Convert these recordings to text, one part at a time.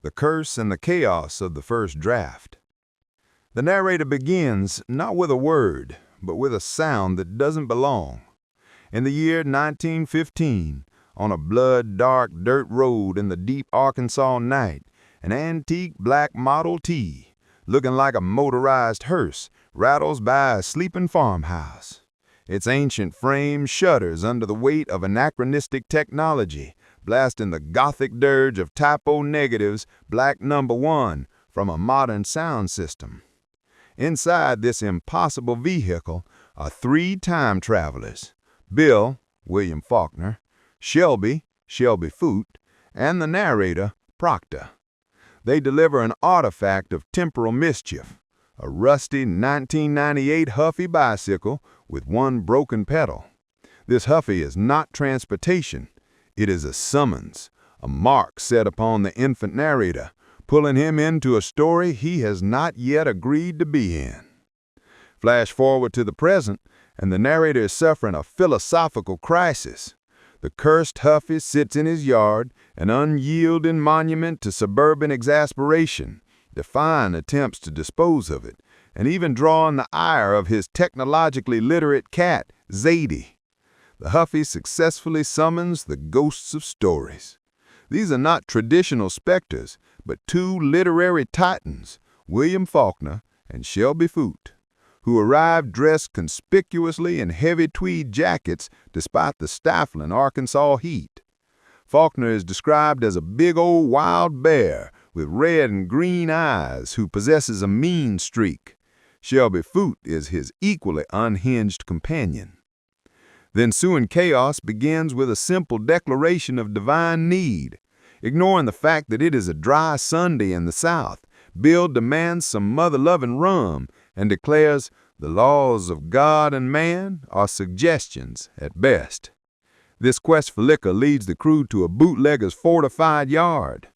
The curse and the chaos of the first draft. The narrator begins not with a word, but with a sound that doesn't belong. In the year 1915, on a blood-dark dirt road in the deep Arkansas night, an antique black Model T, looking like a motorized hearse, rattles by a sleeping farmhouse. Its ancient frame shudders under the weight of anachronistic technology, blasting the gothic dirge of typo negatives, black number 1, from a modern sound system. Inside this impossible vehicle are 3 time travelers: Bill, William Faulkner, Shelby, Shelby Foote, and the narrator, Proctor. They deliver an artifact of temporal mischief, a rusty 1998 Huffy bicycle with 1 broken pedal. This Huffy is not transportation. It is a summons, a mark set upon the infant narrator, pulling him into a story he has not yet agreed to be in. Flash forward to the present, and the narrator is suffering a philosophical crisis. The cursed Huffy sits in his yard, an unyielding monument to suburban exasperation, defying attempts to dispose of it, and even drawing the ire of his technologically literate cat, Zadie. The Huffy successfully summons the ghosts of stories. These are not traditional specters, but 2 literary titans, William Faulkner and Shelby Foote, who arrived dressed conspicuously in heavy tweed jackets despite the stifling Arkansas heat. Faulkner is described as a big old wild bear with red and green eyes who possesses a mean streak. Shelby Foote is his equally unhinged companion. The ensuing chaos begins with a simple declaration of divine need. Ignoring the fact that it is a dry Sunday in the South, Bill demands some mother-loving rum and declares the laws of God and man are suggestions at best. This quest for liquor leads the crew to a bootlegger's fortified yard.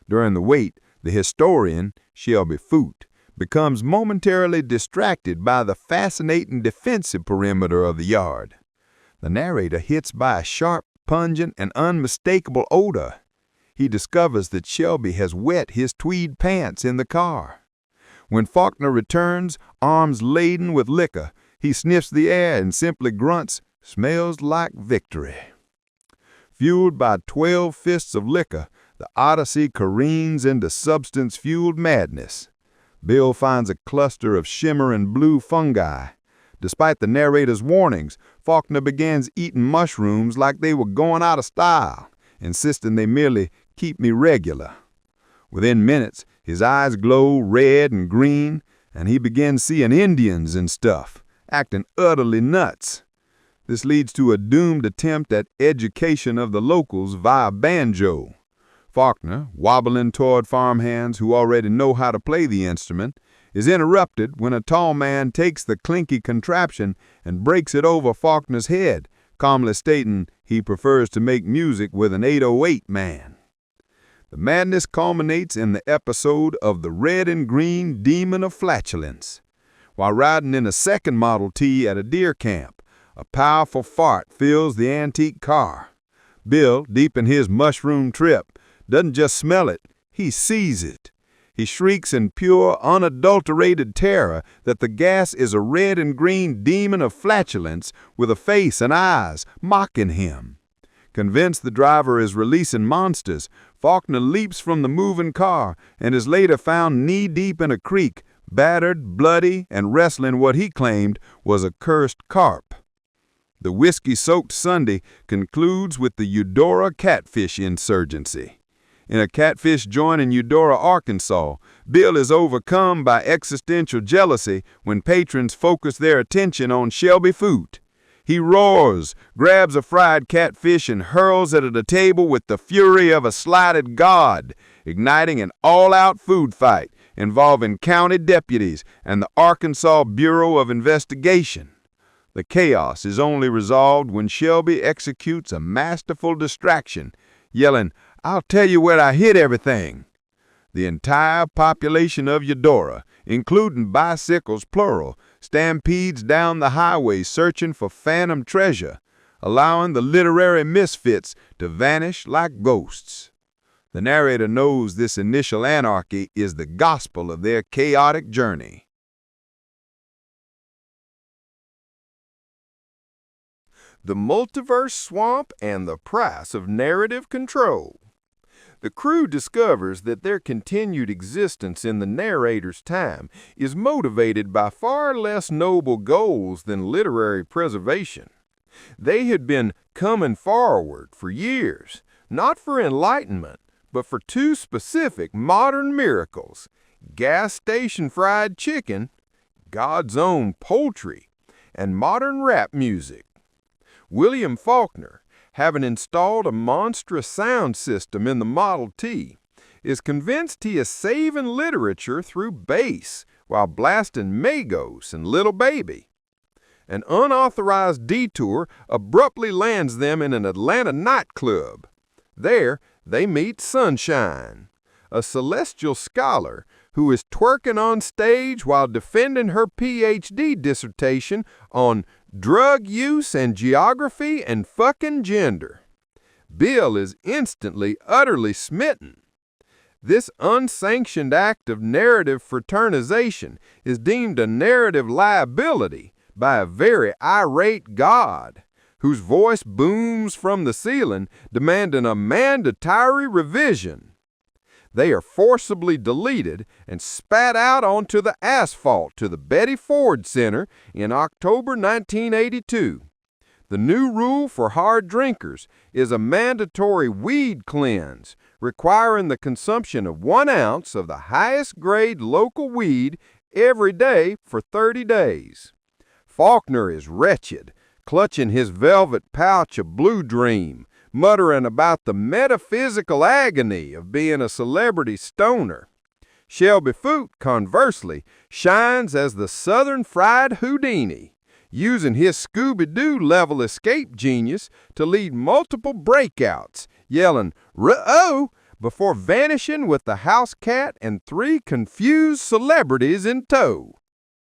During the wait, the historian, Shelby Foote, becomes momentarily distracted by the fascinating defensive perimeter of the yard. The narrator hits by a sharp, pungent, and unmistakable odor. He discovers that Shelby has wet his tweed pants in the car. When Faulkner returns, arms laden with liquor, he sniffs the air and simply grunts, "Smells like victory." Fueled by 12 fists of liquor, the Odyssey careens into substance-fueled madness. Bill finds a cluster of shimmering blue fungi. Despite the narrator's warnings, Faulkner begins eating mushrooms like they were going out of style, insisting they merely keep me regular. Within minutes, his eyes glow red and green, and he begins seeing Indians and stuff, acting utterly nuts. This leads to a doomed attempt at education of the locals via banjo. Faulkner, wobbling toward farmhands who already know how to play the instrument, is interrupted when a tall man takes the clinky contraption and breaks it over Faulkner's head, calmly stating he prefers to make music with an 808 man. The madness culminates in the episode of the red and green demon of flatulence. While riding in a second Model T at a deer camp, a powerful fart fills the antique car. Bill, deep in his mushroom trip, doesn't just smell it, he sees it. He shrieks in pure, unadulterated terror that the gas is a red and green demon of flatulence with a face and eyes mocking him. Convinced the driver is releasing monsters, Faulkner leaps from the moving car and is later found knee-deep in a creek, battered, bloody, and wrestling what he claimed was a cursed carp. The whiskey-soaked Sunday concludes with the Eudora catfish insurgency. In a catfish joint in Eudora, Arkansas, Bill is overcome by existential jealousy when patrons focus their attention on Shelby Foote. He roars, grabs a fried catfish, and hurls it at a table with the fury of a slighted god, igniting an all-out food fight involving county deputies and the Arkansas Bureau of Investigation. The chaos is only resolved when Shelby executes a masterful distraction, yelling, "I'll tell you where I hid everything." The entire population of Eudora, including bicycles plural, stampedes down the highway searching for phantom treasure, allowing the literary misfits to vanish like ghosts. The narrator knows this initial anarchy is the gospel of their chaotic journey. The multiverse swamp and the price of narrative control. The crew discovers that their continued existence in the narrator's time is motivated by far less noble goals than literary preservation. They had been coming forward for years, not for enlightenment, but for two specific modern miracles: gas station fried chicken, God's own poultry, and modern rap music. William Faulkner, having installed a monstrous sound system in the Model T, is convinced he is saving literature through bass while blasting Magos and Little Baby. An unauthorized detour abruptly lands them in an Atlanta nightclub. There, they meet Sunshine, a celestial scholar who is twerking on stage while defending her Ph.D. dissertation on drug use and geography and fucking gender. Bill is instantly, utterly smitten. This unsanctioned act of narrative fraternization is deemed a narrative liability by a very irate God, whose voice booms from the ceiling demanding a mandatory revision. They are forcibly deleted and spat out onto the asphalt to the Betty Ford Center in October 1982. The new rule for hard drinkers is a mandatory weed cleanse, requiring the consumption of 1 ounce of the highest grade local weed every day for 30 days. Faulkner is wretched, clutching his velvet pouch of Blue Dream, muttering about the metaphysical agony of being a celebrity stoner. Shelby Foote, conversely, shines as the Southern Fried Houdini, using his Scooby-Doo level escape genius to lead multiple breakouts, yelling "Ruh-oh!" before vanishing with the house cat and 3 confused celebrities in tow.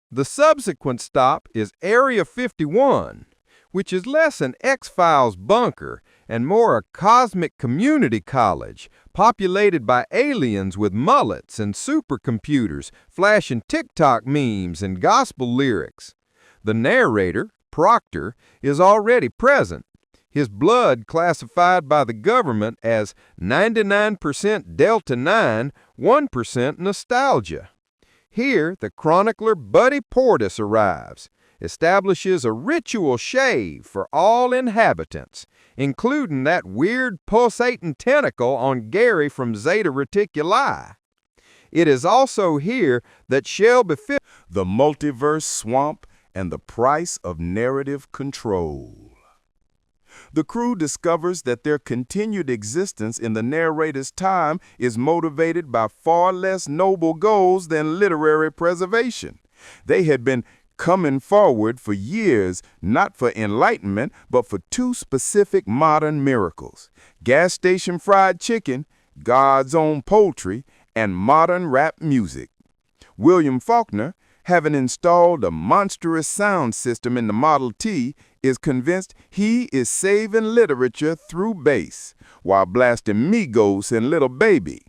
The subsequent stop is Area 51, which is less an X-Files bunker and more a cosmic community college populated by aliens with mullets and supercomputers flashing TikTok memes and gospel lyrics. The narrator, Proctor, is already present, his blood classified by the government as 99% Delta 9, 1% nostalgia. Here, the chronicler Buddy Portis arrives, establishes a ritual shave for all inhabitants, including that weird pulsating tentacle on Gary from Zeta Reticuli. It is also here that Shelby Foote, the multiverse swamp and the price of narrative control. The crew discovers that their continued existence in the narrator's time is motivated by far less noble goals than literary preservation. They had been coming forward for years, not for enlightenment, but for two specific modern miracles: gas station fried chicken, God's own poultry, and modern rap music. William Faulkner, having installed a monstrous sound system in the Model T, is convinced he is saving literature through bass, while blasting Migos and Little Baby.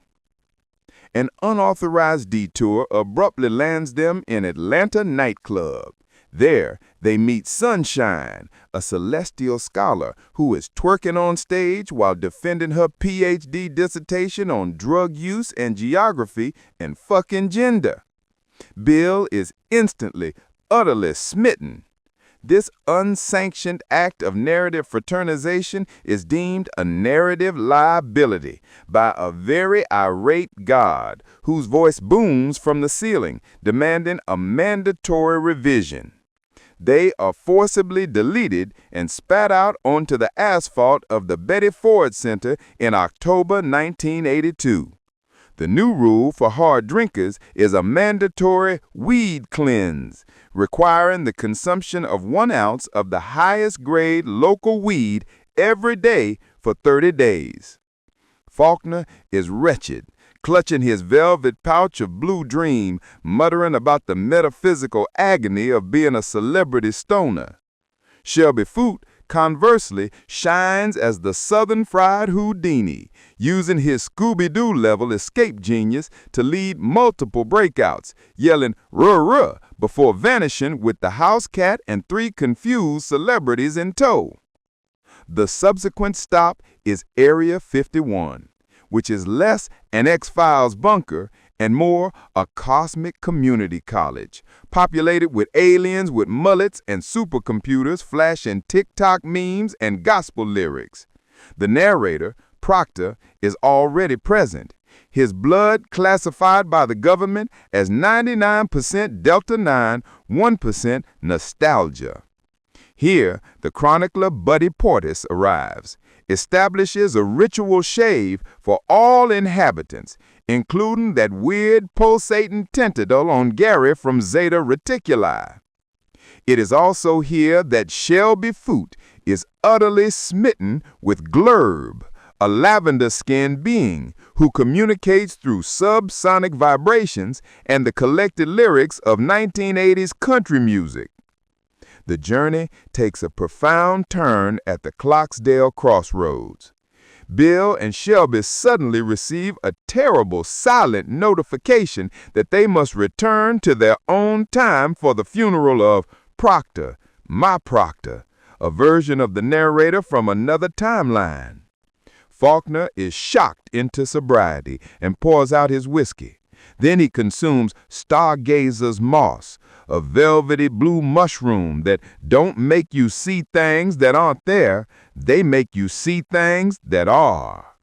An unauthorized detour abruptly lands them in Atlanta nightclub. There, they meet Sunshine, a celestial scholar who is twerking on stage while defending her Ph.D. dissertation on drug use and geography and fucking gender. Bill is instantly, utterly smitten. This unsanctioned act of narrative fraternization is deemed a narrative liability by a very irate God whose voice booms from the ceiling, demanding a mandatory revision. They are forcibly deleted and spat out onto the asphalt of the Betty Ford Center in October 1982. The new rule for hard drinkers is a mandatory weed cleanse, requiring the consumption of 1 ounce of the highest grade local weed every day for 30 days. Faulkner is wretched, clutching his velvet pouch of Blue Dream, muttering about the metaphysical agony of being a celebrity stoner. Shelby Foote conversely, shines as the Southern Fried Houdini, using his Scooby-Doo level escape genius to lead multiple breakouts, yelling "ruh-ruh" before vanishing with the house cat and 3 confused celebrities in tow. The subsequent stop is Area 51, which is less an X-Files bunker and more a cosmic community college, populated with aliens with mullets and supercomputers flashing TikTok memes and gospel lyrics. The narrator, Proctor, is already present, his blood classified by the government as 99% Delta 9, 1% nostalgia. Here, the chronicler Buddy Portis arrives, establishes a ritual shave for all inhabitants, including that weird pulsating tentacle on Gary from Zeta Reticuli. It is also here that Shelby Foote is utterly smitten with Glurb, a lavender-skinned being who communicates through subsonic vibrations and the collected lyrics of 1980s country music. The journey takes a profound turn at the Clocksdale crossroads. Bill and Shelby suddenly receive a terrible silent notification that they must return to their own time for the funeral of Proctor, my Proctor, a version of the narrator from another timeline. Faulkner is shocked into sobriety and pours out his whiskey. Then he consumes Stargazer's moss, a velvety blue mushroom that don't make you see things that aren't there, they make you see things that are.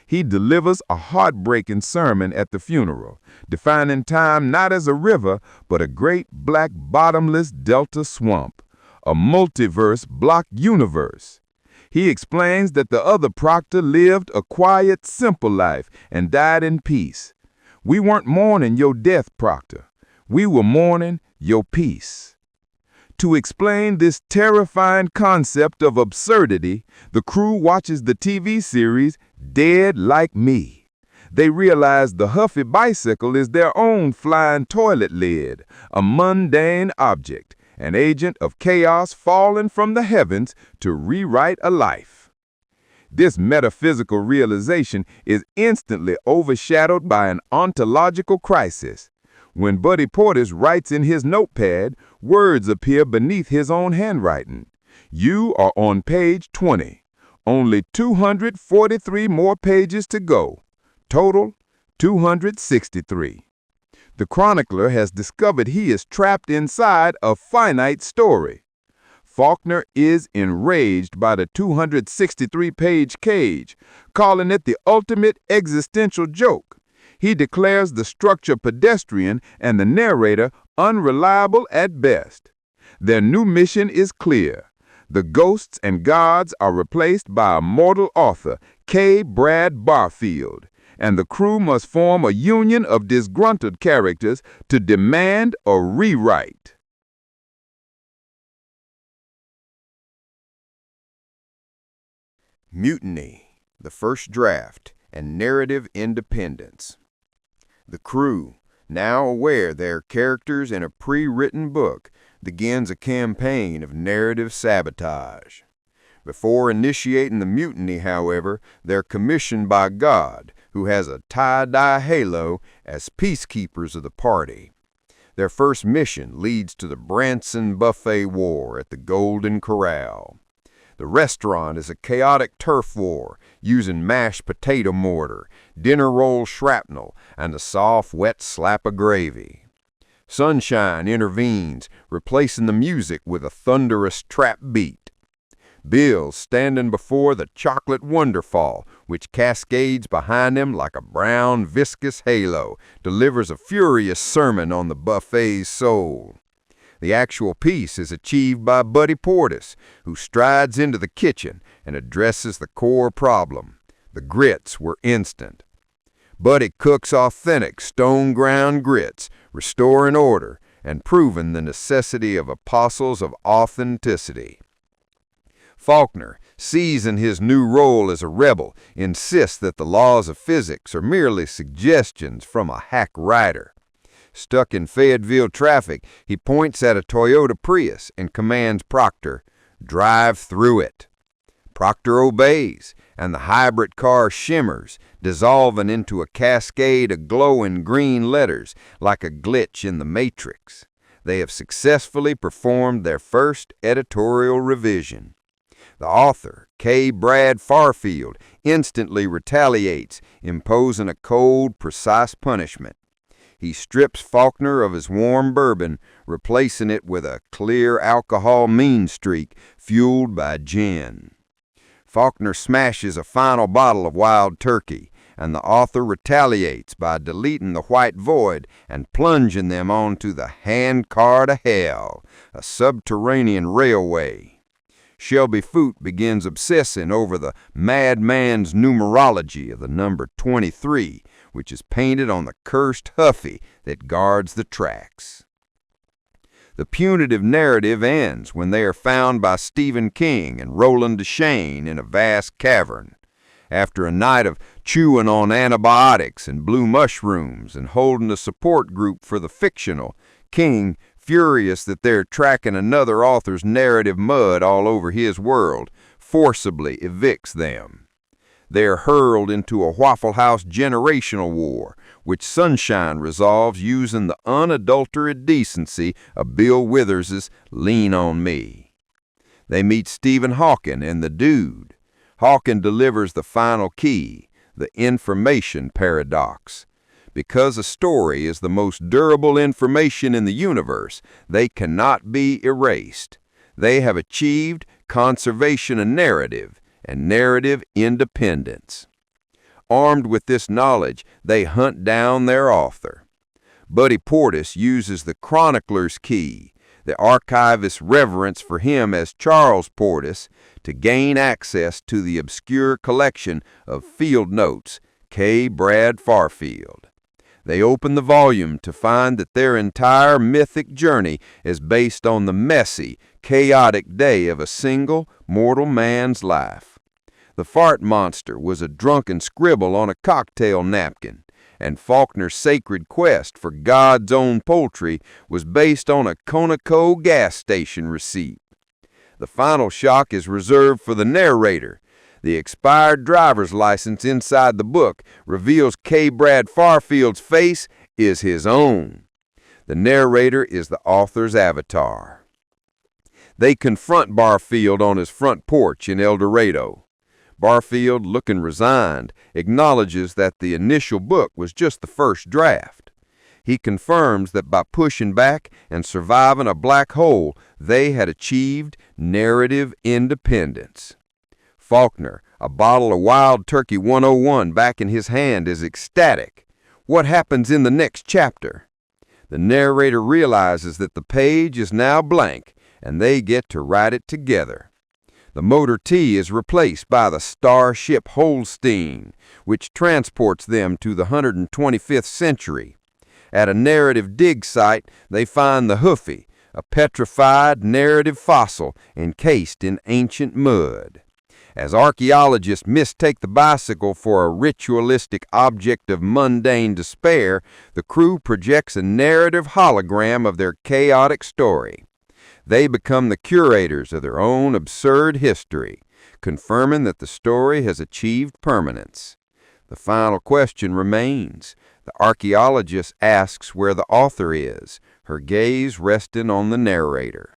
He delivers a heartbreaking sermon at the funeral, defining time not as a river, but a great black bottomless delta swamp, a multiverse block universe. He explains that the other Proctor lived a quiet, simple life and died in peace. We weren't mourning your death, Proctor. We were mourning your peace. To explain this terrifying concept of absurdity, the crew watches the TV series Dead Like Me. They realize the Huffy bicycle is their own flying toilet lid, a mundane object, an agent of chaos fallen from the heavens to rewrite a life. This metaphysical realization is instantly overshadowed by an ontological crisis. When Buddy Portis writes in his notepad, words appear beneath his own handwriting. You are on page 20. Only 243 more pages to go. Total, 263. The chronicler has discovered he is trapped inside a finite story. Faulkner is enraged by the 263-page cage, calling it the ultimate existential joke. He declares the structure pedestrian and the narrator unreliable at best. Their new mission is clear. The ghosts and gods are replaced by a mortal author, K. Brad Barfield, and the crew must form a union of disgruntled characters to demand a rewrite. Mutiny, the first draft, and narrative independence. The crew, now aware their characters in a pre-written book, begins a campaign of narrative sabotage. Before initiating the mutiny, however, they're commissioned by God, who has a tie-dye halo, as peacekeepers of the party. Their first mission leads to the Branson Buffet War at the Golden Corral. The restaurant is a chaotic turf war using mashed potato mortar, dinner roll shrapnel, and a soft, wet slap of gravy. Sunshine intervenes, replacing the music with a thunderous trap beat. Bill, standing before the chocolate wonderfall, which cascades behind him like a brown, viscous halo, delivers a furious sermon on the buffet's soul. The actual piece is achieved by Buddy Portis, who strides into the kitchen and addresses the core problem. The grits were instant. Buddy cooks authentic stone-ground grits, restoring order and proving the necessity of apostles of authenticity. Faulkner, seizing his new role as a rebel, insists that the laws of physics are merely suggestions from a hack writer. Stuck in Fayetteville traffic, he points at a Toyota Prius and commands Proctor, Drive through it. Proctor obeys, and the hybrid car shimmers, dissolving into a cascade of glowing green letters like a glitch in the Matrix. They have successfully performed their first editorial revision. The author, K. Brad Farfield, instantly retaliates, imposing a cold, precise punishment. He strips Faulkner of his warm bourbon, replacing it with a clear alcohol mean streak fueled by gin. Faulkner smashes a final bottle of wild turkey, and the author retaliates by deleting the white void and plunging them onto the handcar to hell, a subterranean railway. Shelby Foote begins obsessing over the madman's numerology of the number 23, which is painted on the cursed Huffy that guards the tracks. The punitive narrative ends when they are found by Stephen King and Roland Deschain in a vast cavern. After a night of chewing on antibiotics and blue mushrooms and holding a support group for the fictional, King, furious that they're tracking another author's narrative mud all over his world, forcibly evicts them. They are hurled into a Waffle House generational war, which Sunshine resolves using the unadulterated decency of Bill Withers's Lean on Me. They meet Stephen Hawking and the Dude. Hawking delivers the final key, the information paradox. Because a story is the most durable information in the universe, they cannot be erased. They have achieved conservation of narrative and narrative independence. Armed with this knowledge, they hunt down their author. Buddy Portis uses the chronicler's key, the archivist's reverence for him as Charles Portis, to gain access to the obscure collection of field notes, K. Brad Farfield. They open the volume to find that their entire mythic journey is based on the messy, chaotic day of a single mortal man's life. The fart monster was a drunken scribble on a cocktail napkin, and Faulkner's sacred quest for God's own poultry was based on a Conoco gas station receipt. The final shock is reserved for the narrator. The expired driver's license inside the book reveals K. Brad Farfield's face is his own. The narrator is the author's avatar. They confront Barfield on his front porch in El Dorado. Barfield, looking resigned, acknowledges that the initial book was just the first draft. He confirms that by pushing back and surviving a black hole, they had achieved narrative independence. Faulkner, a bottle of Wild Turkey 101 back in his hand, is ecstatic. What happens in the next chapter? The narrator realizes that the page is now blank, and they get to write it together. The Motor T is replaced by the Starship Holstein, which transports them to the 125th century. At a narrative dig site, they find the Huffy, a petrified narrative fossil encased in ancient mud. As archaeologists mistake the bicycle for a ritualistic object of mundane despair, the crew projects a narrative hologram of their chaotic story. They become the curators of their own absurd history, confirming that the story has achieved permanence. The final question remains. The archaeologist asks where the author is, her gaze resting on the narrator.